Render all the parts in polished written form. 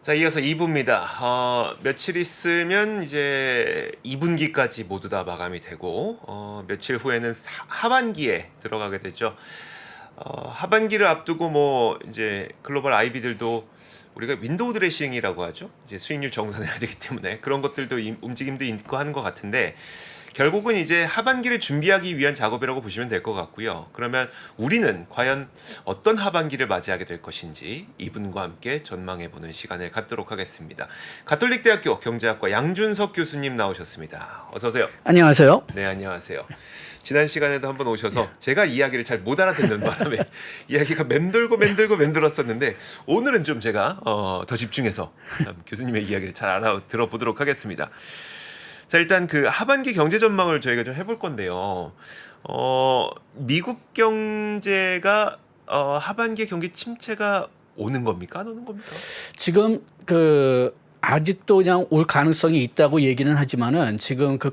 자, 이어서 2부입니다. 며칠 있으면 이제 2분기까지 모두 다 마감이 되고 며칠 후에는 하반기에 들어가게 되죠. 하반기를 앞두고 뭐 이제 글로벌 IB들도 우리가 윈도우 드레싱이라고 하죠. 이제 수익률 정산해야 되기 때문에 그런 것들도 움직임도 있고 하는 것 같은데 결국은 이제 하반기를 준비하기 위한 작업이라고 보시면 될 것 같고요. 그러면 우리는 과연 어떤 하반기를 맞이하게 될 것인지 이분과 함께 전망해보는 시간을 갖도록 하겠습니다. 가톨릭대학교 경제학과 양준석 교수님 나오셨습니다. 어서 오세요. 안녕하세요. 네, 안녕하세요. 지난 시간에도 한번 오셔서 제가 이야기를 잘 못 알아듣는 바람에 이야기가 맴돌았었는데 오늘은 좀 제가 더 집중해서 교수님의 이야기를 잘 알아들어보도록 하겠습니다. 자, 일단 그 하반기 경제 전망을 저희가 좀 해볼 건데요. 미국 경제가 하반기 경기 침체가 오는 겁니까? 안 오는 겁니까? 지금 아직도 그냥 올 가능성이 있다고 얘기는 하지만은 지금 그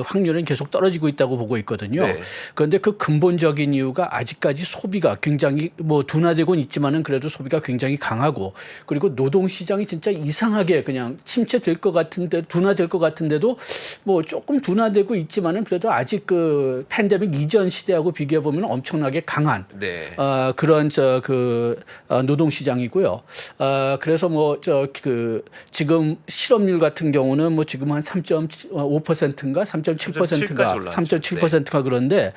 확률은 계속 떨어지고 있다고 보고 있거든요. 네. 그런데 그 근본적인 이유가 아직까지 소비가 굉장히 뭐 둔화되고는 있지만은 그래도 소비가 굉장히 강하고 그리고 노동 시장이 진짜 이상하게 그냥 침체될 것 같은데 둔화될 것 같은데도 뭐 조금 둔화되고 있지만은 그래도 아직 그 팬데믹 이전 시대하고 비교해 보면 엄청나게 강한 네. 그런 노동 시장이고요. 그래서 지금 실업률 같은 경우는 뭐 지금 한 3.5%인가 3.7%인가 3.7%가 그런데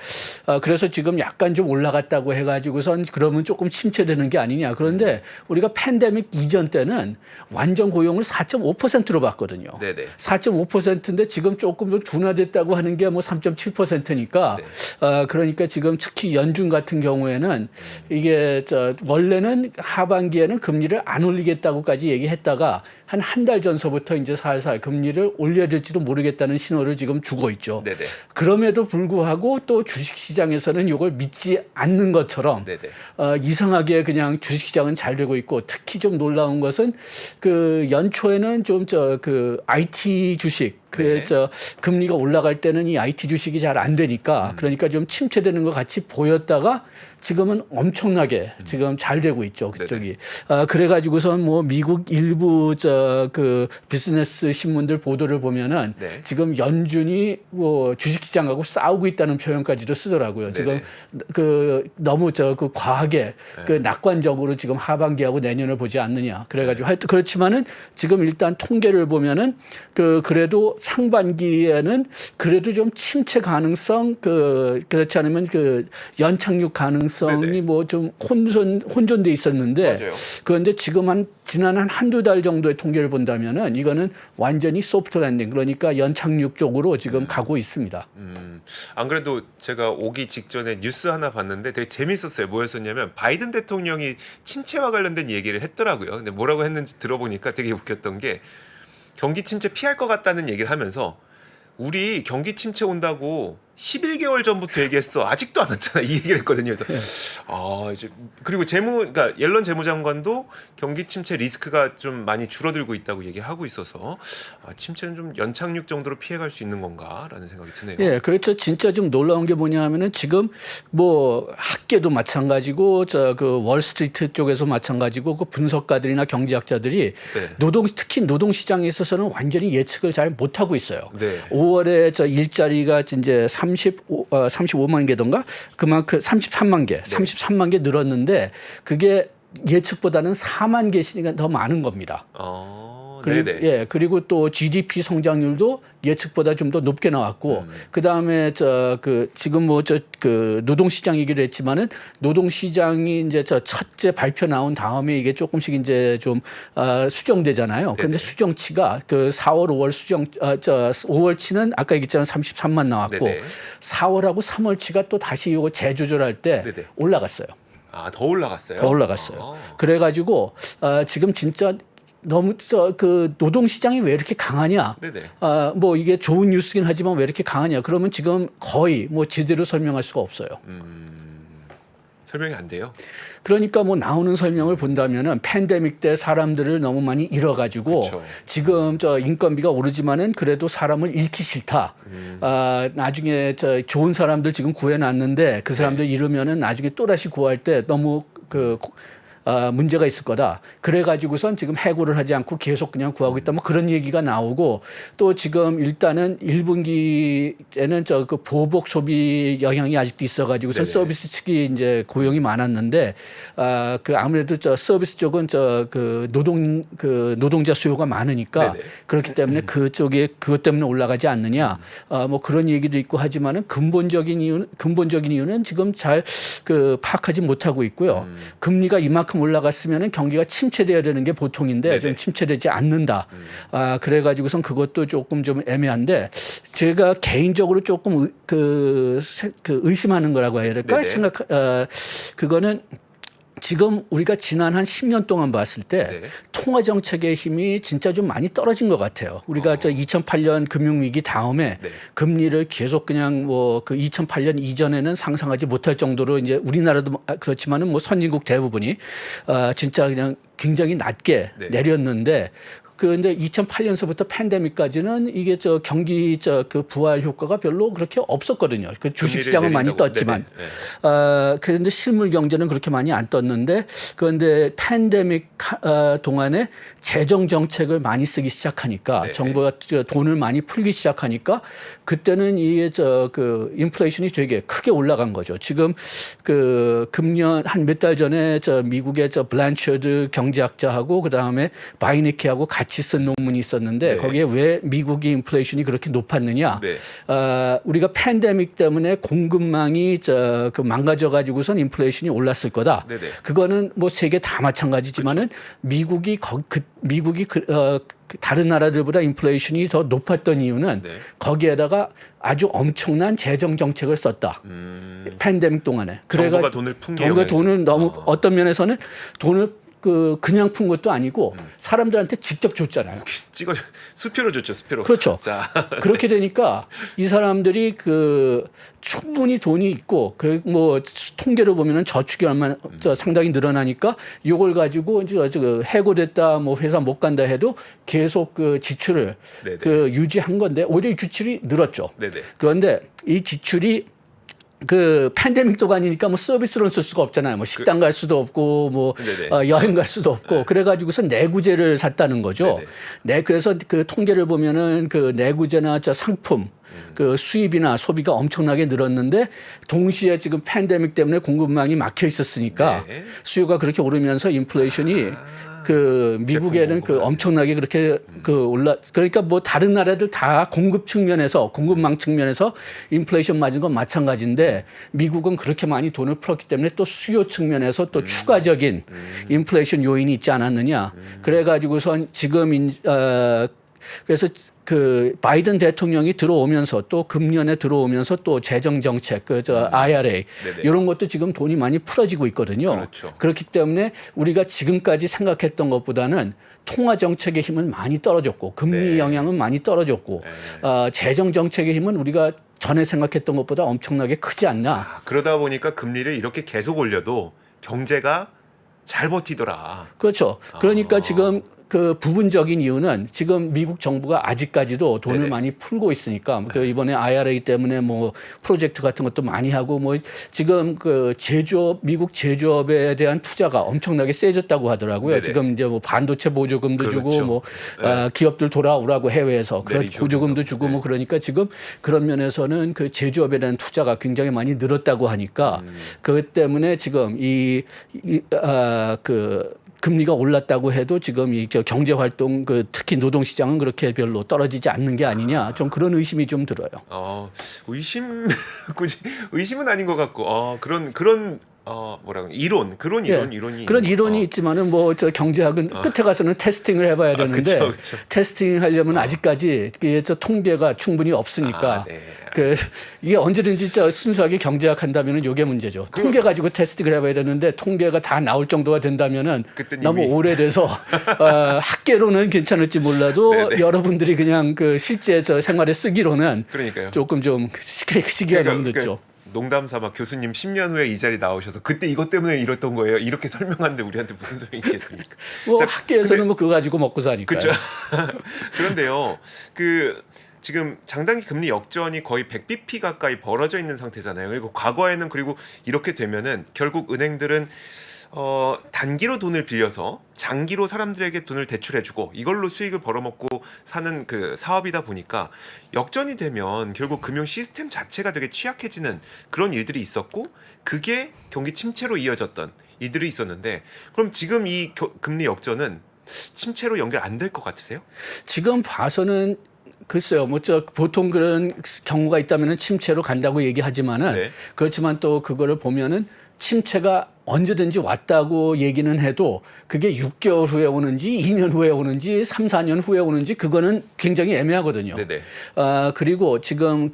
그래서 지금 약간 좀 올라갔다고 해가지고선 그러면 조금 침체되는 게 아니냐. 그런데 우리가 팬데믹 이전 때는 완전 고용을 4.5%로 봤거든요. 네네. 4.5%인데 지금 조금 더 둔화됐다고 하는 게 뭐 3.7%니까 네. 그러니까 지금 특히 연준 같은 경우에는 이게 원래는 하반기에는 금리를 안 올리겠다고까지 얘기했다가 한 달 전서부터 이제 살살 금리를 올려야 될지도 모르겠다는 신호를 지금 주고 있죠. 네네. 그럼에도 불구하고 또 주식시장에서는 이걸 믿지 않는 것처럼 네네. 이상하게 그냥 주식시장은 잘 되고 있고 특히 좀 놀라운 것은 그 연초에는 좀 IT 주식 네. 금리가 올라갈 때는 이 IT 주식이 잘 안 되니까 그러니까 좀 침체되는 것 같이 보였다가 지금은 엄청나게 지금 잘 되고 있죠. 그쪽이. 그래가지고선 뭐 미국 일부 비즈니스 신문들 보도를 보면은 네. 지금 연준이 뭐 주식시장하고 싸우고 있다는 표현까지도 쓰더라고요. 지금 너무 과하게 낙관적으로 지금 하반기하고 내년을 보지 않느냐. 그래가지고 하여튼 그렇지만은 지금 일단 통계를 보면은 그래도 상반기에는 그래도 좀 침체 가능성 그렇지 않으면 연착륙 가능성이 뭐 좀 혼존돼 있었는데 맞아요. 그런데 지금 지난 한두 달 정도의 통계를 본다면은 이거는 완전히 소프트 랜딩 그러니까 연착륙 쪽으로 지금 가고 있습니다. 안 그래도 제가 오기 직전에 뉴스 하나 봤는데 되게 재밌었어요. 뭐였었냐면 바이든 대통령이 침체와 관련된 얘기를 했더라고요. 근데 뭐라고 했는지 들어보니까 되게 웃겼던 게 경기 침체 피할 것 같다는 얘기를 하면서 우리 경기 침체 온다고 11개월 전부터 얘기했어. 아직도 안 왔잖아. 이 얘기를 했거든요. 그래서 이제 그리고 그러니까 옐런 재무장관도 경기 침체 리스크가 좀 많이 줄어들고 있다고 얘기하고 있어서 침체는 좀 연착륙 정도로 피해갈 수 있는 건가라는 생각이 드네요. 예, 그렇죠. 진짜 좀 놀라운 게 뭐냐 하면은 지금 뭐 학계도 마찬가지고 월스트리트 쪽에서 마찬가지고 그 분석가들이나 경제학자들이 특히 노동 시장에 있어서는 완전히 예측을 잘 못하고 있어요. 네. 5월에 일자리가 이제 35만 개던가 그만큼 33만 개, 33만 개 늘었는데 그게 예측보다는 4만 개씩 더 많은 겁니다. 그리고 또 GDP 성장률도 예측보다 좀 더 높게 나왔고 그다음에 지금 노동시장이기도 했지만은 노동시장이 이제 첫째 발표 나온 다음에 이게 조금씩 이제 좀 수정되잖아요. 그런데 수정치가 4월, 5월 5월치는 아까 얘기했잖아요. 33만 나왔고 네네. 4월하고 3월치가 또 다시 이거 재조절할 때 올라갔어요. 더 올라갔어요? 더 올라갔어요. 그래가지고 지금 진짜 너무 노동 시장이 왜 이렇게 강하냐? 뭐 이게 좋은 뉴스긴 하지만 왜 이렇게 강하냐? 그러면 지금 거의 뭐 제대로 설명할 수가 없어요. 설명이 안 돼요? 그러니까 뭐 나오는 설명을 본다면은 팬데믹 때 사람들을 너무 많이 잃어가지고 그쵸. 지금 인건비가 오르지만은 그래도 사람을 잃기 싫다. 나중에 좋은 사람들 지금 구해놨는데 그 사람들 잃으면은 나중에 또다시 구할 때 너무 문제가 있을 거다. 그래가지고선 지금 해고를 하지 않고 계속 그냥 구하고 있다. 뭐 그런 얘기가 나오고 또 지금 일단은 1분기에는 저 그 보복 소비 영향이 아직도 있어가지고선 네네. 서비스 측이 이제 고용이 많았는데 그 아무래도 저 서비스 쪽은 저 그 노동자 수요가 많으니까 네네. 그렇기 때문에 그쪽에 그것 때문에 올라가지 않느냐. 뭐 그런 얘기도 있고 하지만은 근본적인 이유는 지금 잘 그 파악하지 못하고 있고요. 금리가 이만큼 올라갔으면은 경기가 침체돼야 되는 게 보통인데 네네. 좀 침체되지 않는다. 그래가지고선 그것도 조금 좀 애매한데 제가 개인적으로 조금 그 의심하는 거라고 해야 될까? 네네. 그거는 지금 우리가 지난 한 10년 동안 봤을 때 네. 통화 정책의 힘이 진짜 좀 많이 떨어진 것 같아요. 우리가 저 2008년 금융위기 다음에 네. 금리를 계속 그냥 뭐 그 2008년 이전에는 상상하지 못할 정도로 이제 우리나라도 그렇지만은 뭐 선진국 대부분이 진짜 그냥 굉장히 낮게 네. 내렸는데 근데 2008년서부터 팬데믹까지는 이게 저 경기 그 부활 효과가 별로 그렇게 없었거든요. 그 주식 시장은 많이 내린다고. 떴지만. 네네. 그런데 실물 경제는 그렇게 많이 안 떴는데 그런데 팬데믹 동안에 재정 정책을 많이 쓰기 시작하니까 네. 정부가 돈을 많이 풀기 시작하니까 그때는 이게 그 인플레이션이 되게 크게 올라간 거죠. 지금 그 금년 한 몇 달 전에 저 미국의 저 블란셔드 경제학자하고 그다음에 바이니키하고 같이 쓴 논문이 있었는데 네. 거기에 왜 미국의 인플레이션이 그렇게 높았느냐? 네. 우리가 팬데믹 때문에 공급망이 그 망가져 가지고선 인플레이션이 올랐을 거다. 네네. 그거는 뭐 세계 다 마찬가지지만은 미국이 다른 나라들보다 인플레이션이 더 높았던 이유는 네. 거기에다가 아주 엄청난 재정 정책을 썼다. 팬데믹 동안에. 정부가 돈을 푼게 정부가 돈을 너무 어떤 면에서는 돈을 그냥 푼 것도 아니고 사람들한테 직접 줬잖아요. 찍어 수표로 줬죠. 수표로. 그렇죠. 자. 그렇게 되니까 이 사람들이 충분히 돈이 있고 그리고 뭐 통계로 보면은 저축이 상당히 늘어나니까 이걸 가지고 이제 해고됐다 뭐 회사 못 간다 해도 계속 그 지출을 네네. 유지한 건데 오히려 이 지출이 늘었죠. 네네. 그런데 이 지출이 그 팬데믹도 아니니까 뭐 서비스로는 쓸 수가 없잖아요. 뭐 식당 갈 수도 없고 뭐 네네. 여행 갈 수도 없고 그래가지고서 내구재를 샀다는 거죠. 네네. 그래서 그 통계를 보면은 그 내구재나 저 상품 그 수입이나 소비가 엄청나게 늘었는데 동시에 지금 팬데믹 때문에 공급망이 막혀 있었으니까 네. 수요가 그렇게 오르면서 인플레이션이 그 미국에는 그 엄청나게 그렇게 그러니까 뭐 다른 나라들 다 공급망 측면에서 인플레이션 맞은 건 마찬가지인데 미국은 그렇게 많이 돈을 풀었기 때문에 또 수요 측면에서 또 추가적인 인플레이션 요인이 있지 않았느냐. 그래가지고선 지금 그래서 그 바이든 대통령이 들어오면서 또 금년에 들어오면서 또 재정 정책 IRA 네네. 이런 것도 지금 돈이 많이 풀어지고 있거든요. 그렇죠. 그렇기 때문에 우리가 지금까지 생각했던 것보다는 통화 정책의 힘은 많이 떨어졌고 금리 네. 영향은 많이 떨어졌고 재정 정책의 힘은 우리가 전에 생각했던 것보다 엄청나게 크지 않나. 그러다 보니까 금리를 이렇게 계속 올려도 경제가 잘 버티더라. 그렇죠. 그러니까 지금 그 부분적인 이유는 지금 미국 정부가 아직까지도 돈을 네네. 많이 풀고 있으니까 그 이번에 IRA 때문에 뭐 프로젝트 같은 것도 많이 하고 뭐 지금 그 미국 제조업에 대한 투자가 엄청나게 세졌다고 하더라고요. 네네. 지금 이제 뭐 반도체 보조금도 그렇죠. 주고 뭐 기업들 돌아오라고 해외에서 그런 내리주고. 보조금도 주고 뭐 그러니까 지금 그런 면에서는 그 제조업에 대한 투자가 굉장히 많이 늘었다고 하니까 그것 때문에 지금 금리가 올랐다고 해도 지금 이 경제 활동 특히 노동 시장은 그렇게 별로 떨어지지 않는 게 아니냐 좀 그런 의심이 좀 들어요. 의심은 아닌 것 같고 그런 이론이 그런 이론이 있지만은 뭐 저 경제학은 끝에 가서는 테스팅을 해봐야 되는데 그쵸. 테스팅 하려면 아직까지 저 통계가 충분히 없으니까 네. 이게 언제든지 순수하게 경제학 한다면은 이게 문제죠. 통계 가지고 테스팅을 해봐야 되는데 통계가 다 나올 정도가 된다면은 너무 오래돼서 학계로는 괜찮을지 몰라도 네네. 여러분들이 그냥 실제 생활에 쓰기로는 그러니까요. 조금 좀 시기가 너무 늦죠. 농담 삼아 교수님 10년 후에 이 자리 나오셔서 그때 이것 때문에 이랬던 거예요. 이렇게 설명하는데 우리한테 무슨 소용이 있겠습니까? 뭐 학계에서는 뭐 그거 가지고 먹고 사니까. 그렇죠. 그런데요. 지금 장단기 금리 역전이 거의 100bp 가까이 벌어져 있는 상태잖아요. 그리고 과거에는 이렇게 되면은 결국 은행들은 단기로 돈을 빌려서 장기로 사람들에게 돈을 대출해주고 이걸로 수익을 벌어먹고 사는 그 사업이다 보니까 역전이 되면 결국 금융 시스템 자체가 되게 취약해지는 그런 일들이 있었고 그게 경기 침체로 이어졌던 일들이 있었는데 그럼 지금 이 금리 역전은 침체로 연결 안 될 것 같으세요? 지금 봐서는 글쎄요, 보통 그런 경우가 있다면은 침체로 간다고 얘기하지만은 네. 그렇지만 또 그거를 보면은 침체가 언제든지 왔다고 얘기는 해도 그게 6개월 후에 오는지 2년 후에 오는지 3, 4년 후에 오는지 그거는 굉장히 애매하거든요. 네네. 그리고 지금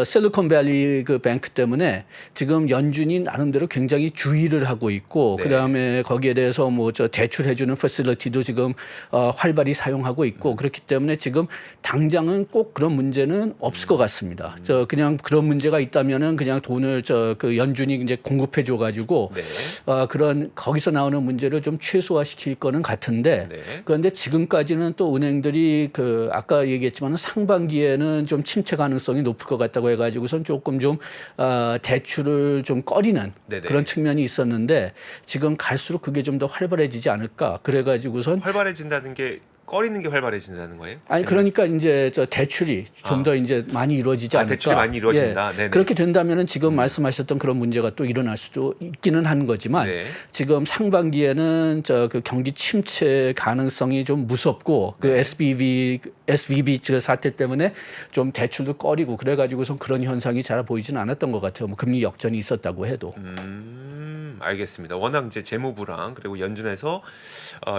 실리콘밸리 그 뱅크 때문에 지금 연준이 나름대로 굉장히 주의를 하고 있고 네. 그다음에 거기에 대해서 대출해주는 패실리티도 지금 활발히 사용하고 있고 그렇기 때문에 지금 당장은 꼭 그런 문제는 없을 것 같습니다. 그냥 그런 문제가 있다면은 그냥 돈을 그 연준이 이제 공급해 줘가지고 네. 그런 거기서 나오는 문제를 좀 최소화시킬 거는 같은데 네. 그런데 지금까지는 또 은행들이 아까 얘기했지만 상반기에는 좀 침체 가능성이 높을 것 같다고 해가지고선 조금 좀 대출을 좀 꺼리는 네네. 그런 측면이 있었는데 지금 갈수록 그게 좀 더 활발해지지 않을까 그래가지고선 활발해진다는 게 꺼리는 게 활발해진다는 거예요? 아니 그러니까 이제 대출이 좀 더 이제 많이 이루어지지 않을까. 대출이 많이 이루어진다. 예. 네네. 그렇게 된다면은 지금 말씀하셨던 그런 문제가 또 일어날 수도 있기는 한 거지만 네. 지금 상반기에는 그 경기 침체 가능성이 좀 무섭고 그 SVB 사태 때문에 좀 대출도 꺼리고 그래가지고선 그런 현상이 잘 보이지는 않았던 것 같아요. 금리 역전이 있었다고 해도. 알겠습니다. 워낙 이제 재무부랑 그리고 연준에서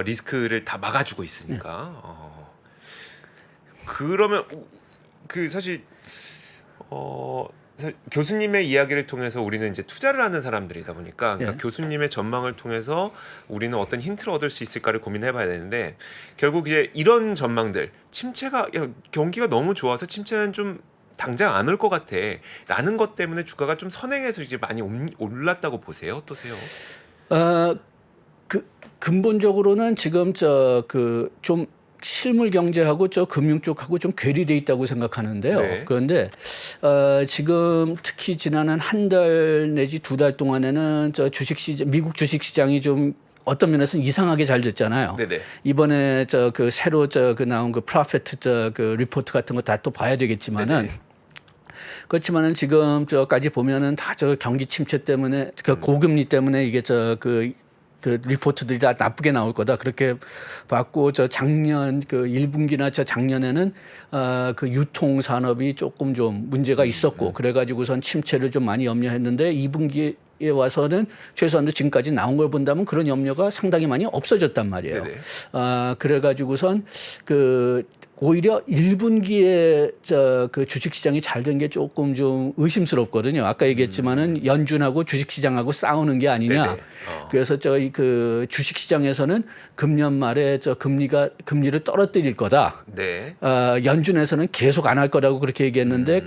리스크를 다 막아주고 있으니까. 그러면 사실 교수님의 이야기를 통해서 우리는 이제 투자를 하는 사람들이다 보니까 그러니까 교수님의 전망을 통해서 우리는 어떤 힌트를 얻을 수 있을까를 고민해봐야 되는데 결국 이제 이런 전망들 침체가 경기가 너무 좋아서 침체는 좀 당장 안 올 것 같아 라는 것 때문에 주가가 좀 선행해서 이제 많이 올랐다고 보세요? 어떠세요? 근본적으로는 지금 좀 실물 경제하고 금융 쪽하고 좀 괴리돼 있다고 생각하는데요. 네. 그런데 지금 특히 지난 한 달 내지 2달 동안에는 미국 주식시장이 좀 어떤 면에서는 이상하게 잘 됐잖아요. 네네. 이번에 새로 나온 프로피트 리포트 같은 거 다 또 봐야 되겠지만은. 네네. 그렇지만은 지금 저까지 보면은 다 경기 침체 때문에 고금리 때문에 이게 리포트들이 다 나쁘게 나올 거다 그렇게 봤고 작년 1분기나 작년에는 유통 산업이 조금 좀 문제가 있었고 그래가지고선 침체를 좀 많이 염려했는데 2분기에 와서는 최소한도 지금까지 나온 걸 본다면 그런 염려가 상당히 많이 없어졌단 말이에요. 그래가지고선 오히려 1분기에 주식시장이 잘 된 게 조금 좀 의심스럽거든요. 아까 얘기했지만은 연준하고 주식시장하고 싸우는 게 아니냐. 그래서 주식시장에서는 금년 말에 금리를 떨어뜨릴 거다. 네. 연준에서는 계속 안 할 거라고 그렇게 얘기했는데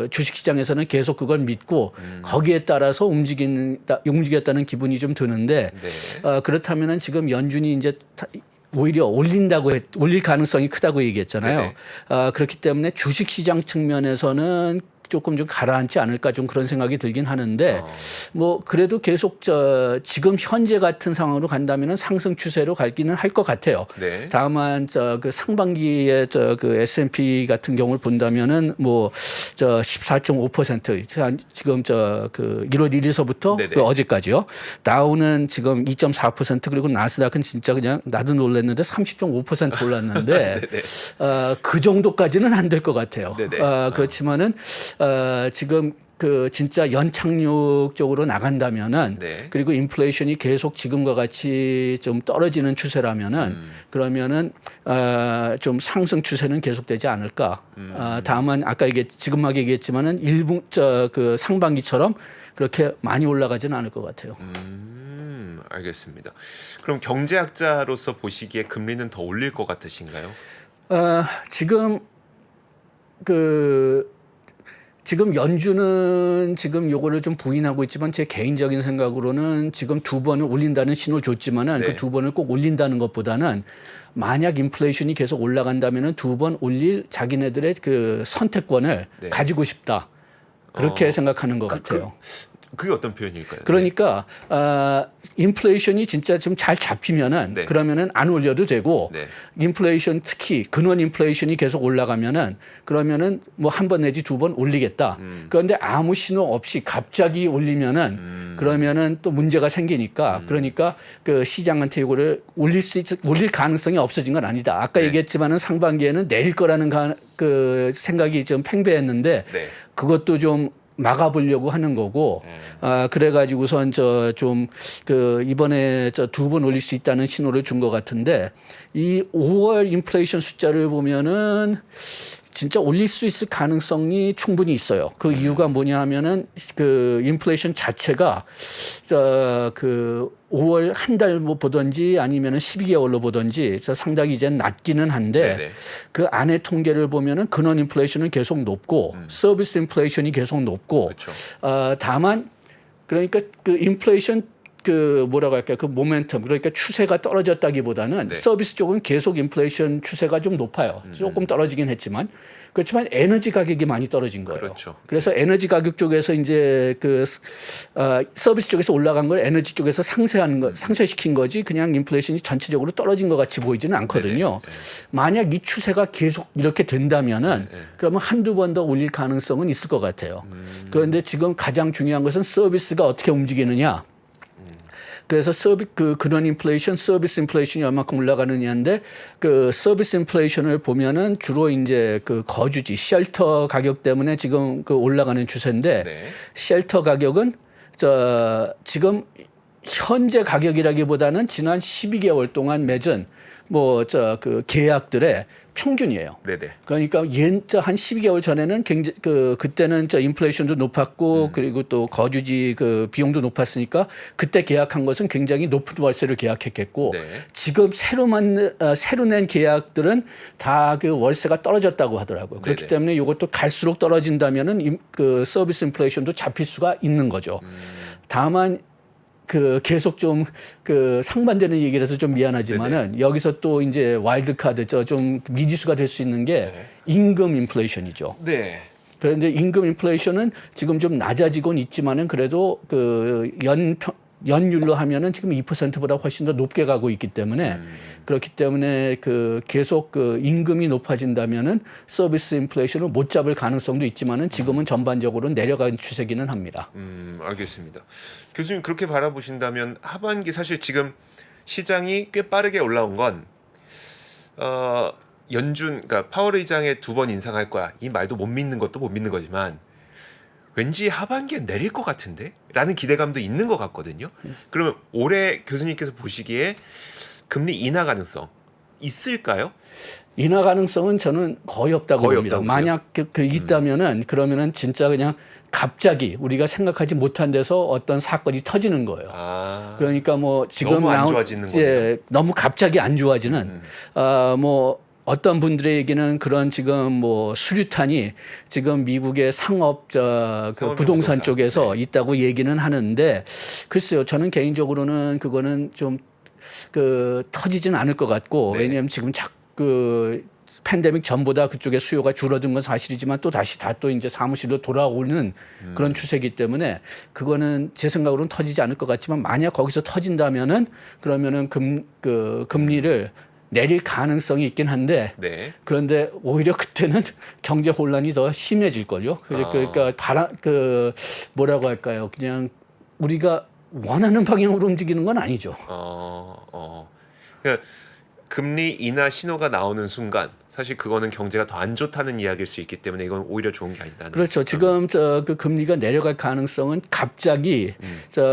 주식시장에서는 계속 그걸 믿고 거기에 따라서 움직였다는 기분이 좀 드는데 그렇다면은 지금 연준이 이제 오히려 올릴 가능성이 크다고 얘기했잖아요. 그렇기 때문에 주식시장 측면에서는 조금 좀 가라앉지 않을까 좀 그런 생각이 들긴 하는데 그래도 계속 지금 현재 같은 상황으로 간다면은 상승 추세로 갈기는 할 것 같아요. 네. 다만 상반기에 S&P 같은 경우를 본다면은 14.5% 지금 1월 1일서부터 어제까지요. 다우는 지금 2.4% 그리고 나스닥은 진짜 그냥 나도 놀랐는데 30.5% 올랐는데 그 정도까지는 안 될 것 같아요. 그렇지만은 지금 진짜 연착륙 쪽으로 나간다면은 그리고 인플레이션이 계속 지금과 같이 좀 떨어지는 추세라면은 그러면은 좀 상승 추세는 계속되지 않을까. 다만 아까 지금 막 얘기했지만은 상반기처럼 그렇게 많이 올라가지는 않을 것 같아요. 알겠습니다. 그럼 경제학자로서 보시기에 금리는 더 올릴 것 같으신가요? 지금 연준은 지금 요거를 좀 부인하고 있지만 제 개인적인 생각으로는 지금 2번을 올린다는 신호를 줬지만은 그 2번을 꼭 올린다는 것보다는 만약 인플레이션이 계속 올라간다면은 2번 올릴 자기네들의 선택권을 가지고 싶다. 그렇게 생각하는 것 같아요. 그게 어떤 표현일까요? 그러니까 인플레이션이 진짜 좀 잘 잡히면은 네. 그러면은 안 올려도 되고 네. 인플레이션 특히 근원 인플레이션이 계속 올라가면은 그러면은 뭐 한 번 내지 두 번 올리겠다. 그런데 아무 신호 없이 갑자기 올리면은 그러면은 또 문제가 생기니까 그러니까 그 시장한테 이거를 올릴 가능성이 없어진 건 아니다. 아까 네. 얘기했지만은 상반기에는 내릴 거라는 그 생각이 좀 팽배했는데 네. 그것도 좀 막아보려고 하는 거고, 그래가지고선 이번에 두 번 올릴 수 있다는 신호를 준 것 같은데, 이 5월 인플레이션 숫자를 보면은 진짜 올릴 수 있을 가능성이 충분히 있어요. 그 이유가 뭐냐 하면은 그 인플레이션 자체가 그 5월 한 달 뭐 보든지 아니면은 12개월로 보든지 상당히 이제 낮기는 한데 네네. 그 안에 통계를 보면은 근원 인플레이션은 계속 높고 서비스 인플레이션이 계속 높고 그렇죠. 다만 그러니까 그 인플레이션 그 뭐라고 할까요? 그 모멘텀 그러니까 추세가 떨어졌다기보다는 네. 서비스 쪽은 계속 인플레이션 추세가 좀 높아요. 조금 떨어지긴 했지만 그렇지만 에너지 가격이 많이 떨어진 거예요. 그렇죠. 그래서 에너지 가격 쪽에서 이제 그 서비스 쪽에서 올라간 걸 에너지 쪽에서 상쇄시킨 거지 그냥 인플레이션이 전체적으로 떨어진 것 같이 보이지는 않거든요. 만약 이 추세가 계속 이렇게 된다면은 그러면 한두 번 더 올릴 가능성은 있을 것 같아요. 그런데 지금 가장 중요한 것은 서비스가 어떻게 움직이느냐. 그래서 그 근원 인플레이션, 서비스 인플레이션이 얼마큼 올라가느냐인데 그 서비스 인플레이션을 보면은 주로 이제 그 거주지, 쉘터 가격 때문에 지금 그 올라가는 추세인데 네. 쉘터 가격은 지금 현재 가격이라기보다는 지난 12개월 동안 맺은 그 계약들의 평균이에요. 네네. 그러니까 한 12개월 전에는 굉장히 그때는 인플레이션도 높았고 그리고 또 거주지 그 비용도 높았으니까 그때 계약한 것은 굉장히 높은 월세를 계약했겠고 네. 지금 새로 낸 계약들은 다 그 월세가 떨어졌다고 하더라고요. 그렇기 네네. 때문에 이것도 갈수록 떨어진다면은 그 서비스 인플레이션도 잡힐 수가 있는 거죠. 다만 그 계속 좀 그 상반되는 얘기를 해서 좀 미안하지만은 여기서 또 이제 와일드 카드 좀 미지수가 될 수 있는 게 임금 인플레이션이죠. 네. 그런데 임금 인플레이션은 지금 좀 낮아지곤 있지만은 그래도 그 연율로 하면은 지금 2%보다 훨씬 더 높게 가고 있기 때문에 그렇기 때문에 그 계속 그 임금이 높아진다면은 서비스 인플레이션을 못 잡을 가능성도 있지만은 지금은 전반적으로 내려간 추세기는 합니다. 알겠습니다. 교수님 그렇게 바라보신다면 하반기 사실 지금 시장이 꽤 빠르게 올라온 건 그러니까 파월 의장의 2번 인상할 거야 이 말도 못 믿는 것도 못 믿는 거지만 왠지 하반기에 내릴 것 같은데? 라는 기대감도 있는 것 같거든요. 그러면 올해 교수님께서 보시기에 금리 인하 가능성 있을까요? 인하 가능성은 저는 거의 없다고 거의 봅니다. 없다고 만약 그 있다면은 그러면은 진짜 그냥 갑자기 우리가 생각하지 못한 데서 어떤 사건이 터지는 거예요. 그러니까 뭐 지금 너무 안 좋아지는 거네요. 너무 갑자기 안 좋아지는 뭐 어떤 분들의 얘기는 그런 지금 뭐 수류탄이 지금 미국의 상업 그 부동산 쪽에서 있다고 얘기는 하는데 글쎄요. 저는 개인적으로는 그거는 좀 그 터지지는 않을 것 같고 왜냐하면 지금 그 팬데믹 전보다 그쪽에 수요가 줄어든 건 사실이지만 또 다시 또 이제 사무실로 돌아오는 그런 추세이기 때문에 그거는 제 생각으로는 터지지 않을 것 같지만 만약 거기서 터진다면은 그러면은 금리를 내릴 가능성이 있긴 한데 그런데 오히려 그때는 경제 혼란이 더 심해질걸요. 그러니까 뭐라고 할까요? 그냥 우리가 원하는 방향으로 움직이는 건 아니죠. 그러니까 금리 인하 신호가 나오는 순간 사실 그거는 경제가 더 안 좋다는 이야기일 수 있기 때문에 이건 오히려 좋은 게 아니다. 그렇죠. 지금 그 금리가 내려갈 가능성은 갑자기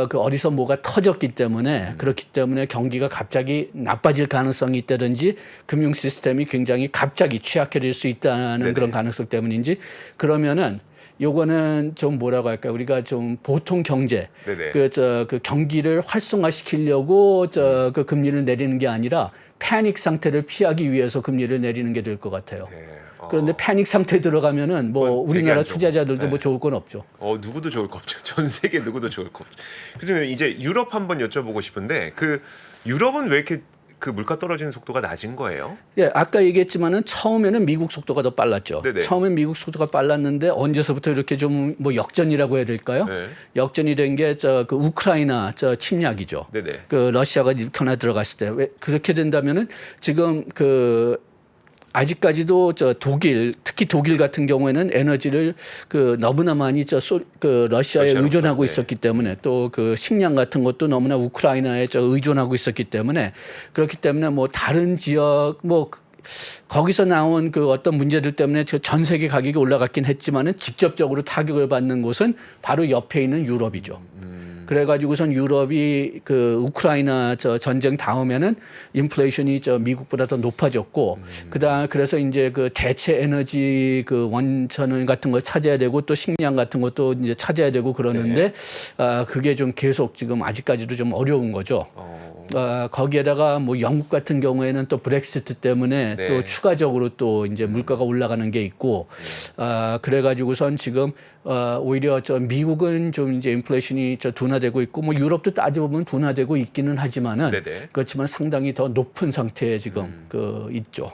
그 어디서 뭐가 터졌기 때문에 그렇기 때문에 경기가 갑자기 나빠질 가능성이 있다든지 금융 시스템이 굉장히 갑자기 취약해질 수 있다는 그런 가능성 때문인지 그러면은 요거는 좀 뭐라고 할까요? 우리가 좀 보통 경제 그 경기를 활성화시키려고 그 금리를 내리는 게 아니라 패닉 상태를 피하기 위해서 금리를 내리는 게 될 것 같아요. 그런데 패닉 상태 들어가면은 뭐 우리나라 투자자들도 뭐 좋을 건 없죠. 누구도 좋을 거 없죠. 전 세계 누구도 좋을 거 없죠. 그래서 이제 유럽 한번 여쭤보고 싶은데 그 유럽은 왜 이렇게 그 물가 떨어지는 속도가 낮은 거예요? 예, 아까 얘기했지만은 처음에는 미국 속도가 더 빨랐죠. 네네. 처음엔 미국 속도가 빨랐는데 언제서부터 이렇게 좀 뭐 역전이라고 해야 될까요? 네. 역전이 된 게 저 그 우크라이나 저 침략이죠. 네네. 그 러시아가 우크라이나 들어갔을 때 왜 그렇게 된다면은 지금 그 아직까지도 저 독일 특히 독일 같은 경우에는 에너지를 그 너무나 많이 그 러시아에 러시아로부터, 의존하고 네. 있었기 때문에 또 그 식량 같은 것도 너무나 우크라이나에 저 의존하고 있었기 때문에 그렇기 때문에 뭐 다른 지역 뭐 거기서 나온 그 어떤 문제들 때문에 전 세계 가격이 올라갔긴 했지만은 직접적으로 타격을 받는 곳은 바로 옆에 있는 유럽이죠. 그래가지고선 유럽이 그 우크라이나 저 전쟁 다음에는 인플레이션이 저 미국보다 더 높아졌고 그다음 그래서 이제 그 대체 에너지 그 원천 같은 걸 찾아야 되고 또 식량 같은 것도 이제 찾아야 되고 그러는데 그게 좀 계속 지금 아직까지도 좀 어려운 거죠. 거기에다가 뭐 영국 같은 경우에는 또 브렉시트 때문에 네. 또 추가적으로 또 이제 물가가 올라가는 게 있고 그래가지고선 지금 오히려 저 미국은 좀 이제 인플레이션이 저 둔화되고 있고 뭐 유럽도 따져보면 둔화되고 있기는 하지만은 네네. 그렇지만 상당히 더 높은 상태에 지금 그 있죠.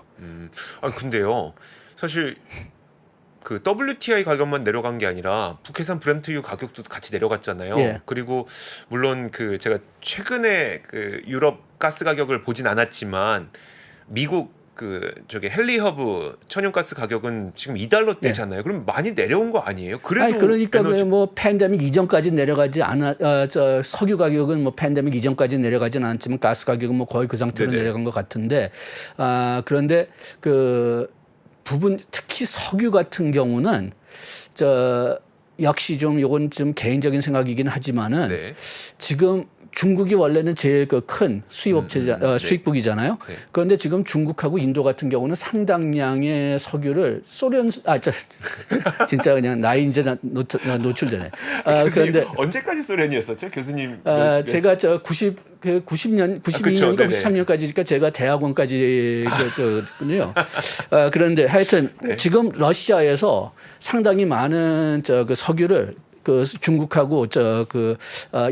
아 근데요, 사실 그 WTI 가격만 내려간 게 아니라 북해산 브렌트유 가격도 같이 내려갔잖아요. 예. 그리고 물론 그 제가 최근에 그 유럽 가스 가격을 보진 않았지만 미국 그 저기 헨리 허브 천연가스 가격은 지금 $2대잖아요. 그럼 많이 내려온 거 아니에요? 그래도 아니 그러니까 에너지... 뭐 팬데믹 이전까지 내려가지 않아 저 석유 가격은 뭐 팬데믹 이전까지 내려가지는 않지만 가스 가격은 뭐 거의 그 상태로 네네. 내려간 것 같은데 그런데 그 부분 특히 석유 같은 경우는 저 역시 좀 이건 좀 개인적인 생각이긴 하지만은 네. 지금 중국이 원래는 제일 그 큰 수입업체자 네. 수입국이잖아요. 네. 그런데 지금 중국하고 인도 같은 경우는 상당량의 석유를 진짜 그냥 나이 이제 노출되네. 교수님, 그런데 언제까지 소련이었었죠, 교수님? 제가 저 92년, 92년인가 네네. 93년까지니까 제가 대학원까지 그랬군요. 그런데 하여튼 지금 러시아에서 상당히 많은 저 그 석유를 그 중국하고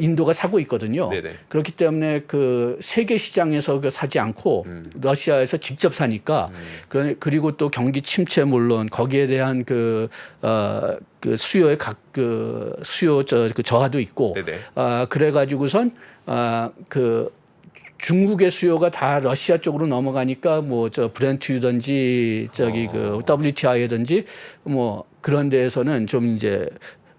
인도가 사고 있거든요. 네네. 그렇기 때문에 그 세계 시장에서 사지 않고 러시아에서 직접 사니까 그리고 또 경기 침체 물론 거기에 대한 그 수요의 수요 그 저하도 있고 그래가지고선 그 중국의 수요가 다 러시아 쪽으로 넘어가니까 뭐 저 브렌트유든지 그 WTI든지 뭐 그런 데에서는 좀 이제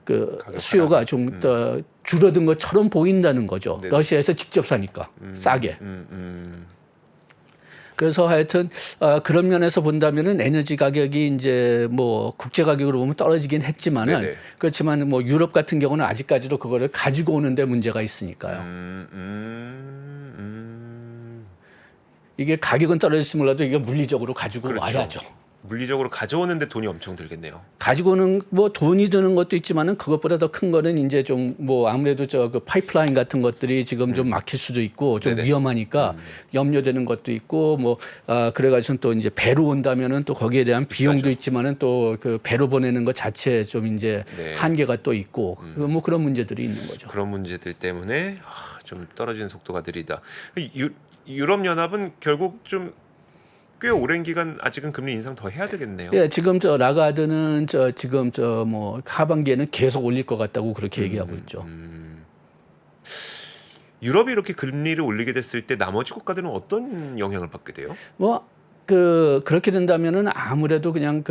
그 수요가 좀 더 줄어든 것처럼 보인다는 거죠. 네네. 러시아에서 직접 사니까 싸게. 그래서 하여튼 그런 면에서 본다면은 에너지 가격이 이제 뭐 국제 가격으로 보면 떨어지긴 했지만은 네네. 그렇지만 뭐 유럽 같은 경우는 아직까지도 그거를 가지고 오는데 문제가 있으니까요. 이게 가격은 떨어질지 몰라도 이게 물리적으로 가지고 그렇죠. 와야죠. 물리적으로 가져오는데 돈이 엄청 들겠네요. 가지고는 뭐 돈이 드는 것도 있지만은 그것보다 더 큰 거는 이제 좀 뭐 아무래도 그 파이프라인 같은 것들이 지금 좀 막힐 수도 있고 좀 네네. 위험하니까 염려되는 것도 있고 뭐 그래가지고 또 이제 배로 온다면은 또 거기에 대한 비용도 있지만은 또 그 배로 보내는 것 자체에 좀 이제 네. 한계가 또 있고 뭐 그런 문제들이 있는 거죠. 그런 문제들 때문에 좀 떨어지는 속도가 느리다. 유럽 연합은 결국 좀 꽤 오랜 기간 아직은 금리 인상 더 해야 되겠네요. 예, 지금 라가드는 지금 뭐 하반기에는 계속 올릴 것 같다고 그렇게 얘기하고 있죠. 유럽이 이렇게 금리를 올리게 됐을 때 나머지 국가들은 어떤 영향을 받게 돼요? 뭐 그렇게 된다면은 아무래도 그냥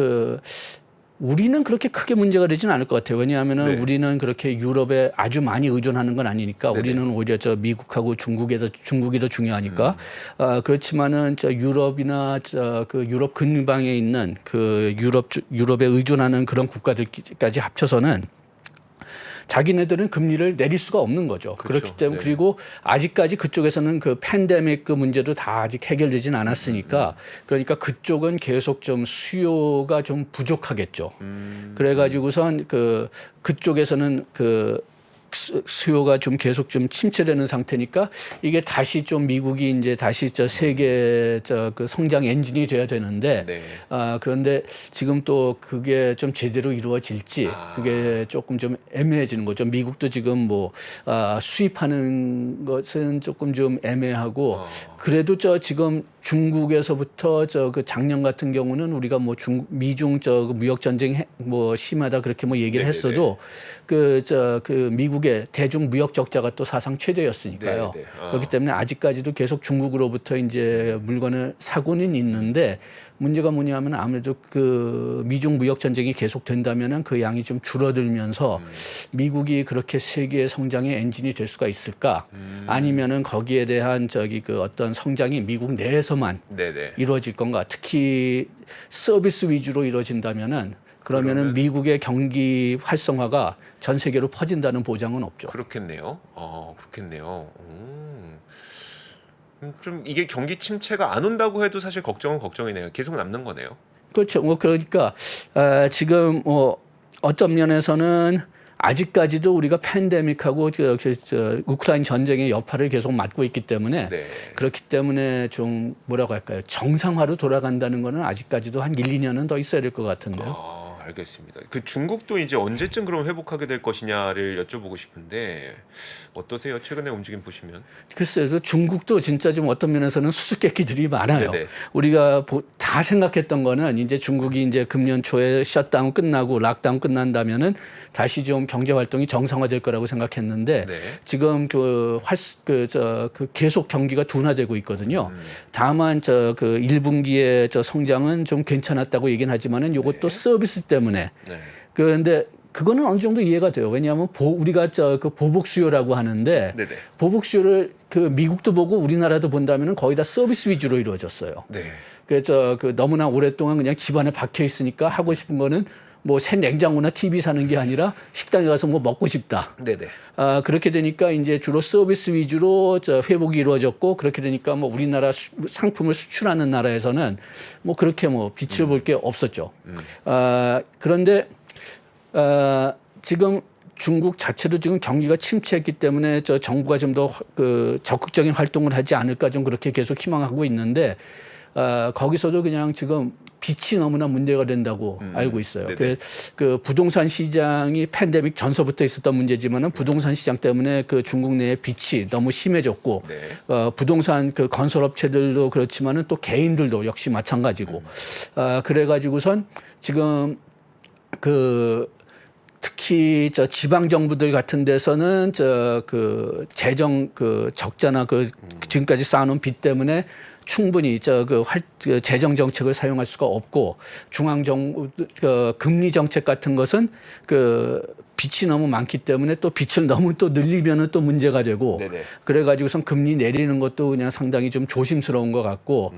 우리는 그렇게 크게 문제가 되지는 않을 것 같아요. 왜냐하면은 네. 우리는 그렇게 유럽에 아주 많이 의존하는 건 아니니까 네네. 우리는 오히려 미국하고 중국이 더 중요하니까 그렇지만은 유럽이나 그 유럽 근방에 있는 그 유럽에 의존하는 그런 국가들까지 합쳐서는 자기네들은 금리를 내릴 수가 없는 거죠. 그렇죠. 그렇기 때문에 네. 그리고 아직까지 그쪽에서는 그 팬데믹 그 문제도 다 아직 해결되진 않았으니까 그러니까 그쪽은 계속 좀 수요가 좀 부족하겠죠. 그래가지고선 그쪽에서는 수요가 좀 계속 좀 침체되는 상태니까 이게 다시 좀 미국이 이제 다시 저 세계 저 그 성장 엔진이 돼야 되는데 네. 그런데 지금 또 그게 좀 제대로 이루어질지 그게 조금 좀 애매해지는 거죠. 미국도 지금 뭐 수입하는 것은 조금 좀 애매하고 그래도 저 지금 중국에서부터 저 그 작년 같은 경우는 우리가 뭐 미중 저 무역 전쟁 뭐 심하다 그렇게 뭐 얘기를 네네네. 했어도 그 미국의 대중 무역 적자가 또 사상 최대였으니까요. 네네. 그렇기 때문에 아직까지도 계속 중국으로부터 이제 물건을 사고는 있는데 문제가 뭐냐면 아무래도 그 미중 무역 전쟁이 계속 된다면은 그 양이 좀 줄어들면서 미국이 그렇게 세계의 성장의 엔진이 될 수가 있을까? 아니면은 거기에 대한 저기 그 어떤 성장이 미국 내에서만 네네. 이루어질 건가? 특히 서비스 위주로 이루어진다면은 그러면은 미국의 경기 활성화가 전 세계로 퍼진다는 보장은 없죠. 그렇겠네요. 그렇겠네요. 좀 이게 경기 침체가 안 온다고 해도 사실 걱정은 걱정이네요. 계속 남는 거네요. 그렇죠. 뭐 그러니까 지금 뭐 어떤 면에서는 아직까지도 우리가 팬데믹하고 저 우크라이나 전쟁의 여파를 계속 맡고 있기 때문에 네. 그렇기 때문에 좀 뭐라고 할까요? 정상화로 돌아간다는 거는 아직까지도 한 1, 2년은 더 있어야 될 것 같은데요. 알겠습니다. 그 중국도 이제 언제쯤 그럼 회복하게 될 것이냐를 여쭤보고 싶은데 어떠세요? 최근에 움직임 보시면? 글쎄요. 중국도 진짜 좀 어떤 면에서는 수수께끼들이 많아요. 네네. 우리가 다 생각했던 거는 이제 중국이 이제 금년 초에 셧다운 끝나고 락다운 끝난다면은 다시 좀 경제 활동이 정상화될 거라고 생각했는데 네. 지금 그 계속 경기가 둔화되고 있거든요. 다만 그 1분기의 저 성장은 좀 괜찮았다고 얘기는 하지만은 이것도 서비스 때문에 네. 그런데 그거는 어느 정도 이해가 돼요. 왜냐하면 우리가 그 보복 수요라고 하는데 네네. 보복 수요를 그 미국도 보고 우리나라도 본다면은 거의 다 서비스 위주로 이루어졌어요. 네. 그래서 그 너무나 오랫동안 그냥 집안에 박혀 있으니까 하고 싶은 거는 뭐 새 냉장고나 TV 사는 게 아니라 식당에 가서 뭐 먹고 싶다. 네네. 그렇게 되니까 이제 주로 서비스 위주로 회복이 이루어졌고 그렇게 되니까 뭐 우리나라 상품을 수출하는 나라에서는 뭐 그렇게 뭐 빛을 볼 게 없었죠. 그런데 지금 중국 자체도 지금 경기가 침체했기 때문에 저 정부가 좀 더 그 적극적인 활동을 하지 않을까 좀 그렇게 계속 희망하고 있는데 거기서도 그냥 지금 빚이 너무나 문제가 된다고 알고 있어요. 그 부동산 시장이 팬데믹 전서부터 있었던 문제지만은 부동산 시장 때문에 그 중국 내의 빚이 너무 심해졌고 네. 부동산 그 건설업체들도 그렇지만은 또 개인들도 역시 마찬가지고 그래가지고선 지금 그 특히 저 지방 정부들 같은 데서는 그 재정 그 적자나 그 지금까지 쌓아놓은 빚 때문에 충분히 그 재정 정책을 사용할 수가 없고 중앙 정부 그 금리 정책 같은 것은 그 빚이 너무 많기 때문에 또 빚을 너무 또 늘리면은 또 문제가 되고 네네. 그래가지고선 금리 내리는 것도 그냥 상당히 좀 조심스러운 것 같고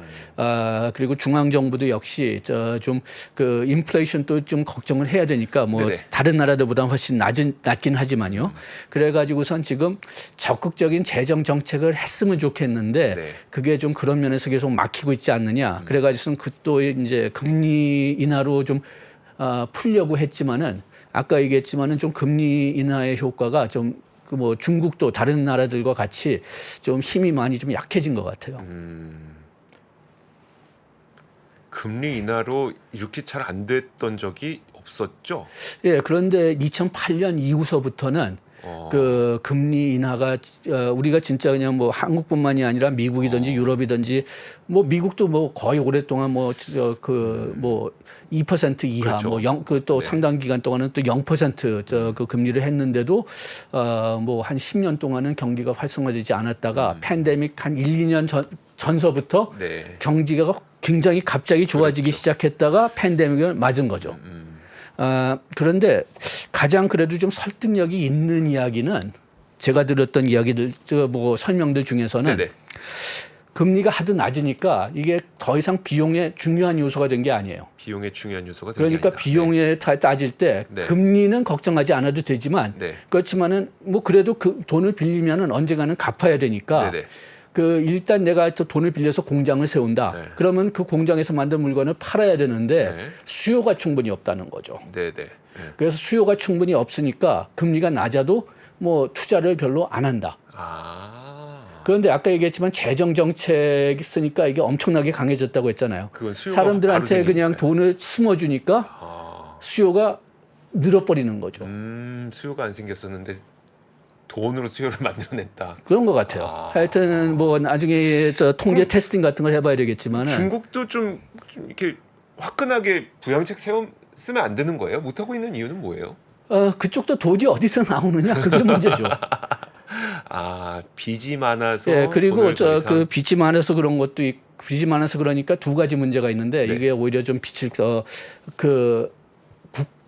그리고 중앙 정부도 역시 좀 그 인플레이션도 좀 걱정을 해야 되니까 뭐 네네. 다른 나라들보다 훨씬 낮긴 하지만요. 그래가지고선 지금 적극적인 재정 정책을 했으면 좋겠는데 네. 그게 좀 그런 면에서 계속 막히고 있지 않느냐. 그래가지고선 그 또 이제 금리 인하로 좀 풀려고 했지만은 아까 얘기했지만은 좀 금리 인하의 효과가 좀 그 뭐 중국도 다른 나라들과 같이 좀 힘이 많이 좀 약해진 것 같아요. 금리 인하로 이렇게 잘 안 됐던 적이 없었죠? 예, 그런데 2008년 이후서부터는 그 금리 인하가 우리가 진짜 그냥 뭐 한국뿐만이 아니라 미국이든지 유럽이든지 뭐 미국도 뭐 거의 오랫동안 뭐 2% 이하 그렇죠. 뭐 그 또 상당 기간 동안은 또 0% 그 금리를 했는데도 뭐 한 10년 동안은 경기가 활성화되지 않았다가 팬데믹 한 1, 2년 전서부터 네. 경기가 굉장히 갑자기 좋아지기 시작했다가 팬데믹을 맞은 거죠. 그런데 가장 그래도 좀 설득력이 있는 이야기는 제가 들었던 이야기들, 뭐 설명들 중에서는 네네. 금리가 하도 낮으니까 이게 더 이상 비용의 중요한 요소가 된 게 아니에요. 비용의 중요한 요소가 그러니까 아니다. 비용에 따질 때 네. 금리는 걱정하지 않아도 되지만 네. 그렇지만은 뭐 그래도 그 돈을 빌리면은 언젠가는 갚아야 되니까 네네. 그 일단 내가 또 돈을 빌려서 공장을 세운다. 네. 그러면 그 공장에서 만든 물건을 팔아야 되는데 네. 수요가 충분히 없다는 거죠. 네네. 네. 그래서 수요가 충분히 없으니까 금리가 낮아도 뭐 투자를 별로 안 한다. 그런데 아까 얘기했지만 재정 정책 쓰니까 이게 엄청나게 강해졌다고 했잖아요. 그건 수요가 사람들한테 바로 그냥 생기니까요. 돈을 심어주니까 수요가 늘어버리는 거죠. 수요가 안 생겼었는데 돈으로 수요를 만들어냈다. 그런 것 같아요. 하여튼 뭐 나중에 저 통계 테스팅 같은 걸 해봐야 되겠지만은 중국도 좀 이렇게 화끈하게 부양책 쓰면 안 되는 거예요? 못 하고 있는 이유는 뭐예요? 그쪽도 돈이 어디서 나오느냐 그게 문제죠. 빚이 많아서. 예, 그리고 돈을 더 이상- 그 빚이 많아서 그런 것도 빚이 많아서 그러니까 두 가지 문제가 있는데 네. 이게 오히려 좀 빚을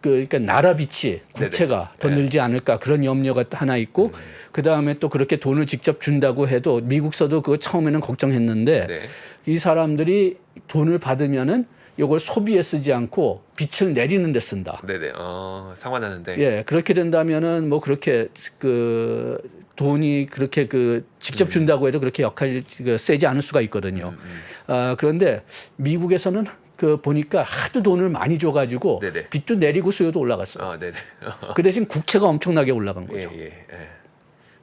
그러니까 나라 빚이 국채가 더 네. 늘지 않을까 그런 염려가 하나 있고 그 다음에 또 그렇게 돈을 직접 준다고 해도 미국서도 그거 처음에는 걱정했는데 네. 이 사람들이 돈을 받으면은 이걸 소비에 쓰지 않고 빚을 내리는 데 쓴다. 네네. 상환하는데. 예, 그렇게 된다면은 뭐 그렇게 그 돈이 그렇게 그 직접 준다고 해도 그렇게 역할이 세지 않을 수가 있거든요. 그런데 미국에서는 그 보니까 하도 돈을 많이 줘가지고 네네. 빚도 내리고 수요도 올라갔어요. 네네. 그 대신 국채가 엄청나게 올라간 거죠. 예.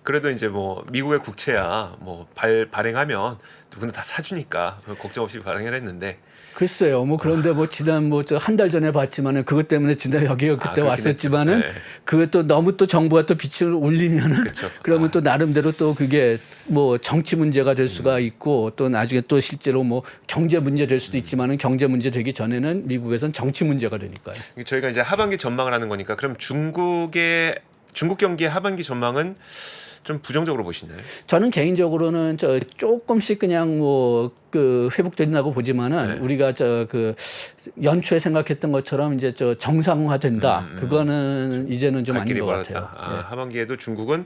그래도 이제 뭐 미국의 국채야 뭐 발행하면 누구나 다 사주니까 걱정 없이 발행을 했는데. 글쎄요. 뭐 그런데 뭐 지난 뭐 저 한 달 전에 봤지만은 그것 때문에 지난 여기 그때 그렇긴 왔었지만은 했죠. 네. 그것도 너무 또 정부가 또 빚을 올리면은 그쵸. 그러면 또 나름대로 또 그게 뭐 정치 문제가 될 수가 있고 또 나중에 또 실제로 뭐 경제 문제 될 수도 있지만은 경제 문제 되기 전에는 미국에선 정치 문제가 되니까요. 저희가 이제 하반기 전망을 하는 거니까 그럼 중국 경기의 하반기 전망은 좀 부정적으로 보시나요? 저는 개인적으로는 저 조금씩 그냥 뭐 그 회복된다고 보지만은 네. 우리가 저 그 연초에 생각했던 것처럼 이제 저 정상화된다. 그거는 이제는 좀 갈 아닌 길이 것 멀었다. 같아요. 하반기에도 중국은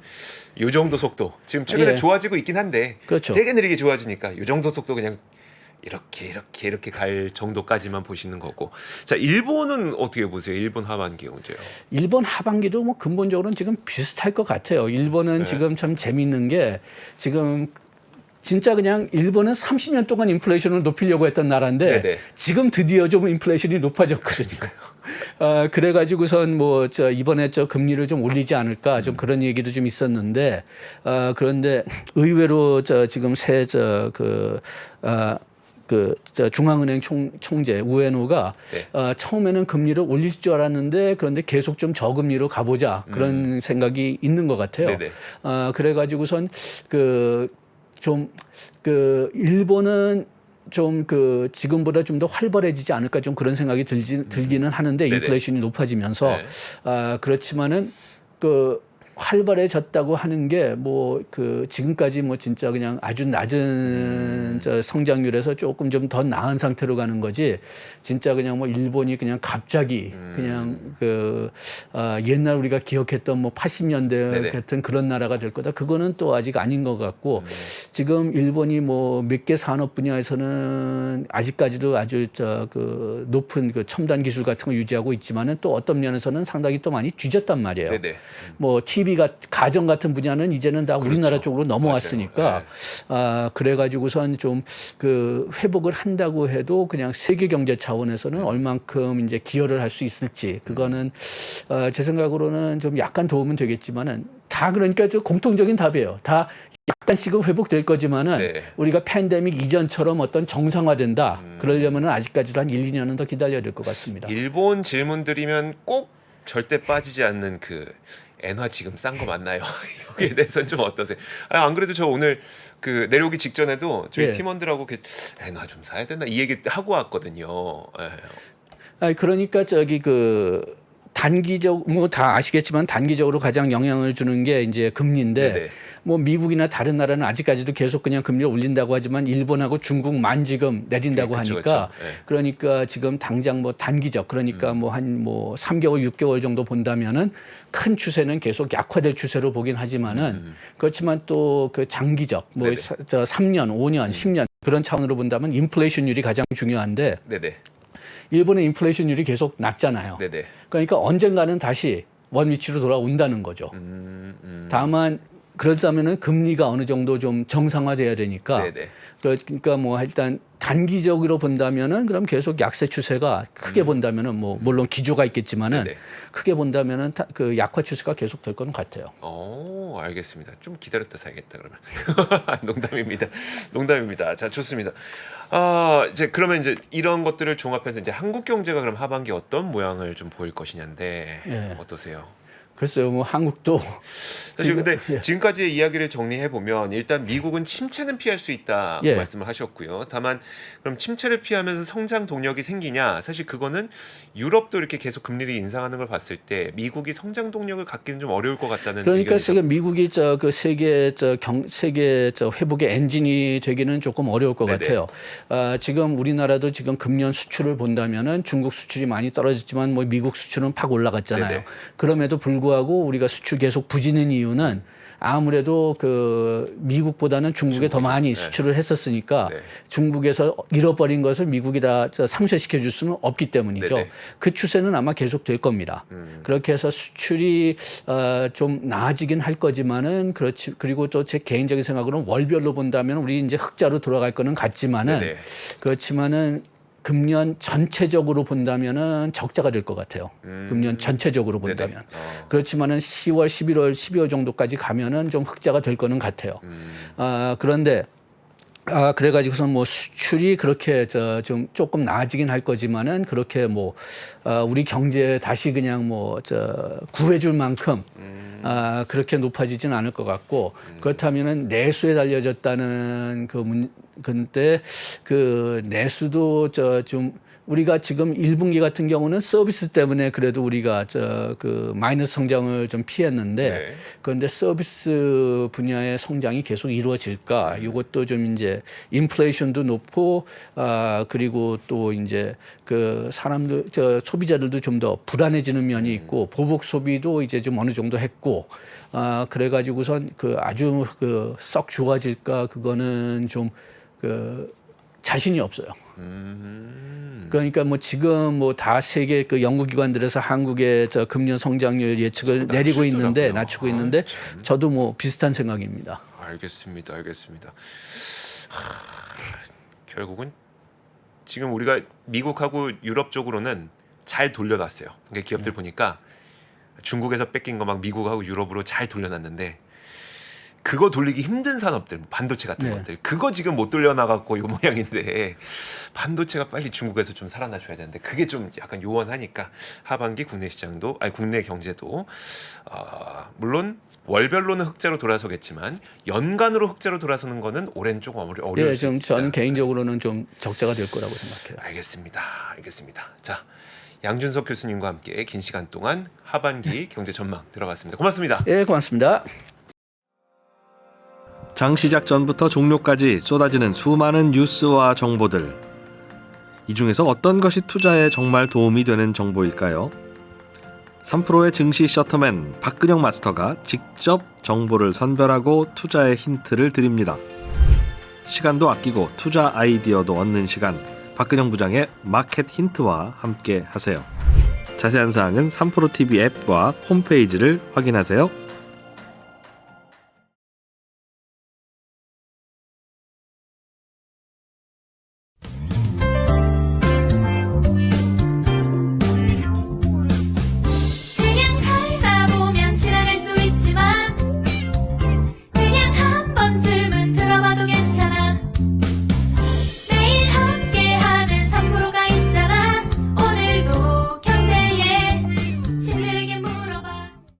요 정도 속도. 지금 최근에 예. 좋아지고 있긴 한데 그렇죠. 되게 느리게 좋아지니까 요 정도 속도 그냥 이렇게 갈 정도까지만 보시는 거고. 자, 일본은 어떻게 보세요? 일본 하반기 언제요? 일본 하반기도 뭐 근본적으로는 지금 비슷할 것 같아요. 일본은 네. 지금 참 재밌는 게 지금 진짜 그냥 일본은 30년 동안 인플레이션을 높이려고 했던 나라인데 네네. 지금 드디어 좀 인플레이션이 높아졌거든요. 그래가지고선 뭐 저 이번에 저 금리를 좀 올리지 않을까 좀 그런 얘기도 좀 있었는데 그런데 의외로 저 지금 저 중앙은행 총재 우에노가 처음에는 금리를 올릴 줄 알았는데 그런데 계속 좀 저금리로 가보자 그런 생각이 있는 것 같아요. 네네. 그래가지고선 일본은 좀 지금보다 좀 더 활발해지지 않을까 좀 그런 생각이 들기는 하는데 네네. 인플레이션이 높아지면서 네. 그렇지만은 활발해졌다고 하는 게 지금까지 뭐 진짜 그냥 아주 낮은 저 성장률에서 조금 좀 더 나은 상태로 가는 거지 진짜 그냥 뭐 일본이 그냥 갑자기 그냥 옛날 우리가 기억했던 뭐 80년대 네네. 같은 그런 나라가 될 거다. 그거는 또 아직 아닌 것 같고 지금 일본이 뭐 몇 개 산업 분야에서는 아직까지도 아주 높은 첨단 기술 같은 걸 유지하고 있지만은 또 어떤 면에서는 상당히 또 많이 뒤졌단 말이에요. 네네. 뭐 TV가 가전 같은 분야는 이제는 다 우리나라 쪽으로 넘어왔으니까 그래가지고선 좀 회복을 한다고 해도 그냥 세계 경제 차원에서는 얼만큼 이제 기여를 할 수 있을지 그거는 제 생각으로는 좀 약간 도움은 되겠지만은 다 그러니까 저 공통적인 답이에요. 다 약간씩은 회복될 거지만은 네. 우리가 팬데믹 이전처럼 어떤 정상화된다. 그러려면은 아직까지도 한 1, 2년은 더 기다려야 될 것 같습니다. 일본 질문 드리면 꼭 절대 빠지지 않는 엔화 지금 싼 거 맞나요? 여기에 대해서는 좀 어떠세요? 안 그래도 저 오늘 내려오기 직전에도 저희 예. 팀원들하고 엔화 좀 사야 되나 이 얘기 하고 왔거든요. 그러니까 단기적 뭐 다 아시겠지만 단기적으로 가장 영향을 주는 게 이제 금리인데 네네. 뭐 미국이나 다른 나라는 아직까지도 계속 그냥 금리를 올린다고 하지만 일본하고 중국만 지금 내린다고 그쵸, 하니까 그쵸. 네. 그러니까 지금 당장 뭐 단기적 그러니까 뭐 한 3개월 6개월 정도 본다면은 큰 추세는 계속 약화될 추세로 보긴 하지만은 그렇지만 또 장기적 뭐 네네. 3년, 5년, 10년 그런 차원으로 본다면 인플레이션율이 가장 중요한데 네네. 일본의 인플레이션율이 계속 낮잖아요. 네네. 그러니까 언젠가는 다시 원위치로 돌아온다는 거죠. 다만 그렇다면은 금리가 어느 정도 좀 정상화돼야 되니까 네네. 그러니까 뭐 일단 단기적으로 본다면은 그럼 계속 약세 추세가 크게 본다면은 뭐 물론 기조가 있겠지만은 네네. 크게 본다면은 그 약화 추세가 계속 될 거는 같아요. 알겠습니다. 좀 기다렸다 사야겠다 그러면. 농담입니다. 농담입니다. 자, 좋습니다. 이제 그러면 이제 이런 것들을 종합해서 이제 한국 경제가 그럼 하반기 어떤 모양을 좀 보일 것이냐인데 예. 어떠세요? 글쎄요, 뭐 한국도 사실 근데 예. 지금까지의 이야기를 정리해 보면 일단 미국은 침체는 피할 수 있다 예. 말씀을 하셨고요. 다만 그럼 침체를 피하면서 성장 동력이 생기냐? 사실 그거는 유럽도 이렇게 계속 금리를 인상하는 걸 봤을 때 미국이 성장 동력을 갖기는 좀 어려울 것 같다는 그러니까 의견이죠. 지금 미국이 그 세계 회복의 엔진이 되기는 조금 어려울 것 네네. 같아요. 지금 우리나라도 지금 금년 수출을 본다면은 중국 수출이 많이 떨어졌지만 뭐 미국 수출은 팍 올라갔잖아요. 네네. 그럼에도 불구하고 우리가 수출 계속 부진한 이유는 아무래도 그 미국보다는 중국에 더 많이 네. 수출을 했었으니까 네. 중국에서 잃어버린 것을 미국이 다 상쇄시켜 줄 수는 없기 때문이죠. 네네. 그 추세는 아마 계속 될 겁니다. 그렇게 해서 수출이 좀 나아지긴 할 거지만은 그렇지. 그리고 또 제 개인적인 생각으로는 월별로 본다면 우리 이제 흑자로 돌아갈 거는 같지만은 네네. 그렇지만은 금년 전체적으로 본다면은 적자가 될 것 같아요. 금년 전체적으로 본다면. 그렇지만은 10월, 11월, 12월 정도까지 가면은 좀 흑자가 될 거는 같아요. 그런데 그래가지고서 뭐 수출이 그렇게 좀 조금 나아지긴 할 거지만은 그렇게 뭐 우리 경제 다시 그냥 뭐 구해줄 만큼 그렇게 높아지지는 않을 것 같고 그렇다면은 내수에 달려졌다는 근데 그 내수도 좀 우리가 지금 1분기 같은 경우는 서비스 때문에 그래도 우리가 그 마이너스 성장을 좀 피했는데 네. 그런데 서비스 분야의 성장이 계속 이루어질까? 이것도 좀 이제 인플레이션도 높고 그리고 또 이제 그 사람들 소비자들도 좀 더 불안해지는 면이 있고 보복 소비도 이제 좀 어느 정도 했고 그래가지고선 그 아주 그 썩 좋아질까? 그거는 좀 그 자신이 없어요. 그러니까 뭐 지금 뭐 다 세계 그 연구기관들에서 한국의 금년 성장률 예측을 내리고 있는데 낮추고 있는데 저도 뭐 비슷한 생각입니다. 알겠습니다. 결국은 지금 우리가 미국하고 유럽 쪽으로는 잘 돌려놨어요. 그러니까 기업들 보니까 중국에서 뺏긴 거 막 미국하고 유럽으로 잘 돌려놨는데 그거 돌리기 힘든 산업들, 반도체 같은 네. 것들, 그거 지금 못 돌려나갔고 이 모양인데 반도체가 빨리 중국에서 좀 살아나줘야 되는데 그게 좀 약간 요원하니까 하반기 국내 시장도, 국내 경제도 물론 월별로는 흑자로 돌아서겠지만 연간으로 흑자로 돌아서는 거는 올해는 조금 어려울 예, 수 좀 있다. 저는 개인적으로는 좀 적자가 될 거라고 생각해요. 알겠습니다. 자, 양준석 교수님과 함께 긴 시간 동안 하반기 경제 전망 들어봤습니다. 고맙습니다. 예, 고맙습니다. 장 시작 전부터 종료까지 쏟아지는 수많은 뉴스와 정보들. 이 중에서 어떤 것이 투자에 정말 도움이 되는 정보일까요? 3프로의 증시 셔터맨 박근영 마스터가 직접 정보를 선별하고 투자의 힌트를 드립니다. 시간도 아끼고 투자 아이디어도 얻는 시간, 박근영 부장의 마켓 힌트와 함께 하세요. 자세한 사항은 3프로 TV 앱과 홈페이지를 확인하세요.